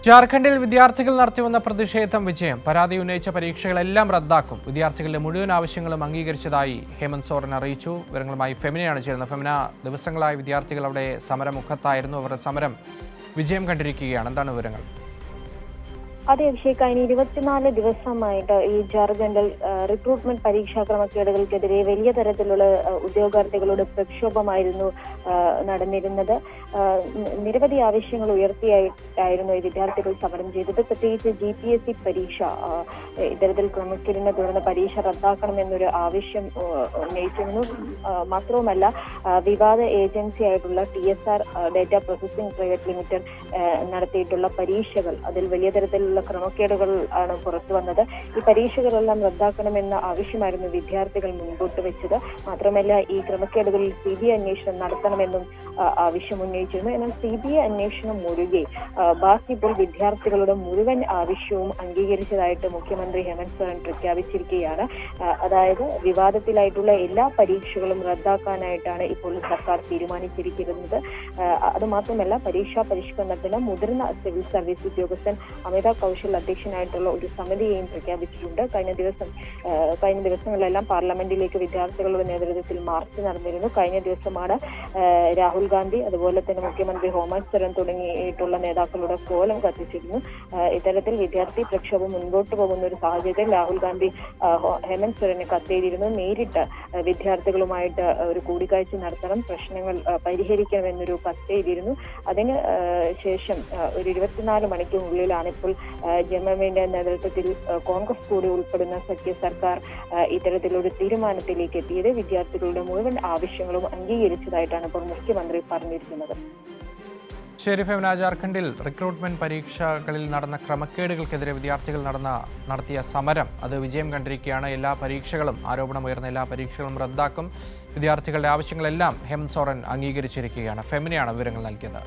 ജാർഖണ്ഡിൽ വിദ്യാർത്ഥികൾ നടത്തിവന്ന പ്രതിഷേധം വിജയം. പരാതി ഉന്നയിച്ച പരീക്ഷകളെല്ലാം റദ്ദാക്കും. വിദ്യാർത്ഥികളുടെ മുഴുവൻ ആവശ്യങ്ങളും അംഗീകരിച്ചതായി ഹേമന്ത് സോറൻ അറിയിച്ചു. വിവരങ്ങളുമായി ഫെമിനയാണ് ചേരുന്നത്. ഫെമിന, ദിവസങ്ങളായി വിദ്യാർത്ഥികൾ അവിടെ സമരമുഖത്തായിരുന്നു. അവരുടെ സമരം വിജയം കണ്ടിരിക്കുകയാണ്. എന്താണ് വിവരങ്ങൾ? അതെ അഭിഷേക്, കഴിഞ്ഞ 24 ദിവസമായിട്ട് ഈ ജാർഖണ്ഡിൽ റിക്രൂട്ട്മെന്റ് പരീക്ഷാ ക്രമക്കേടുകൾക്കെതിരെ വലിയ തരത്തിലുള്ള ഉദ്യോഗാർത്ഥികളുടെ പ്രക്ഷോഭമായിരുന്നു നടന്നിരുന്നത്. നിരവധി ആവശ്യങ്ങൾ ഉയർത്തിയായിരുന്നു ഈ വിദ്യാർത്ഥികൾ സമരം ചെയ്തത്. പ്രത്യേകിച്ച് GPSC പരീക്ഷ ഇത്തരത്തിൽ ക്രമക്കേടിനെ തുടർന്ന് പരീക്ഷ റദ്ദാക്കണമെന്നൊരു ആവശ്യം ഉന്നയിച്ചിരുന്നു. മാത്രവുമല്ല, വിവാദ ഏജൻസി ആയിട്ടുള്ള TSR data processing private limited നടത്തിയിട്ടുള്ള പരീക്ഷകൾ, അതിൽ വലിയ തരത്തിലുള്ള ക്രമക്കേടുകൾ ആണ് പുറത്തു വന്നത്. ഈ പരീക്ഷകളെല്ലാം റദ്ദാക്കണമെന്ന ആവശ്യമായിരുന്നു വിദ്യാർത്ഥികൾ മുൻപോട്ട് വെച്ചത്. മാത്രമല്ല, ഈ ക്രമക്കേടുകളിൽ CBI അന്വേഷണം നടത്തണമെന്നും ആവശ്യം ഉന്നയിച്ചിരുന്നു. എന്നാൽ CBI അന്വേഷണം ഒഴികെ ബാക്കി ഇപ്പോൾ വിദ്യാർത്ഥികളുടെ മുഴുവൻ ആവശ്യവും അംഗീകരിച്ചതായിട്ട് മുഖ്യമന്ത്രി ഹേമന്ത് സോറൻ പ്രഖ്യാപിച്ചിരിക്കുകയാണ്. അതായത് വിവാദത്തിലായിട്ടുള്ള എല്ലാ പരീക്ഷകളും റദ്ദാക്കാനായിട്ടാണ് ഇപ്പോൾ സർക്കാർ തീരുമാനിച്ചിരിക്കുന്നത്. അതുമാത്രമല്ല, പരീക്ഷാ പരിഷ്കരണത്തിന് മുതിർന്ന സിവിൽ സർവീസ് ഉദ്യോഗസ്ഥൻ അമിതാഭ് കൗശൽ അധ്യക്ഷനായിട്ടുള്ള ഒരു സമിതിയെയും പ്രഖ്യാപിച്ചിട്ടുണ്ട്. കഴിഞ്ഞ ദിവസങ്ങളിലെല്ലാം പാർലമെന്റിലേക്ക് വിദ്യാർത്ഥികളുടെ നേതൃത്വത്തിൽ മാർച്ച് നടന്നിരുന്നു. കഴിഞ്ഞ ദിവസമാണ് രാഹുൽ ഗാന്ധി, അതുപോലെ തന്നെ മുഖ്യമന്ത്രി ഹേമന്ത് സോറൻ തുടങ്ങിയിട്ടുള്ള നേതാക്കളുടെ കോലം കത്തിച്ചിരുന്നു. ഇത്തരത്തിൽ വിദ്യാർത്ഥി പ്രക്ഷോഭം മുൻപോട്ട് പോകുന്ന ഒരു സാഹചര്യത്തിൽ രാഹുൽ ഗാന്ധി ഹേമന്ത് സോറനെ കത്തെഴുതിയിരുന്നു. നേരിട്ട് വിദ്യാർത്ഥികളുമായിട്ട് ഒരു കൂടിക്കാഴ്ച നടത്തണം, പ്രശ്നങ്ങൾ പരിഹരിക്കണമെന്നൊരു കത്തെഴുതിയിരുന്നു. അതിന് ശേഷം ഒരു 24 മണിക്കൂറിനുള്ളിലാണ് ഇപ്പോൾ ജമ്മവിന്റെ നേതൃത്വത്തിൽ കോൺഗ്രസ് കൂടി ഉൾപ്പെടുന്ന സഖ്യ സർക്കാർ ഇത്തരത്തിലൊരു തീരുമാനത്തിലേക്ക് എത്തിയത്. വിദ്യാർത്ഥികളുടെ മുഴുവൻ ആവശ്യങ്ങളും അംഗീകരിച്ചതായിട്ടാണ് ഇപ്പോൾ മുഖ്യമന്ത്രി പറഞ്ഞിരിക്കുന്നത്. ശരി ഫെമിന, ജാർഖണ്ഡിൽ റിക്രൂട്ട്മെന്റ് പരീക്ഷകളിൽ നടന്ന ക്രമക്കേടുകൾക്കെതിരെ വിദ്യാർത്ഥികൾ നടത്തിയ സമരം അത് വിജയം കണ്ടിരിക്കുകയാണ്. എല്ലാ പരീക്ഷകളും, ആരോപണമുയർന്ന എല്ലാ പരീക്ഷകളും റദ്ദാക്കും. വിദ്യാർത്ഥികളുടെ ആവശ്യങ്ങളെല്ലാം ഹേമന്ത് സോറൻ അംഗീകരിച്ചിരിക്കുകയാണ്. ഫെമിനയാണ് വിവരങ്ങൾ നൽകിയത്.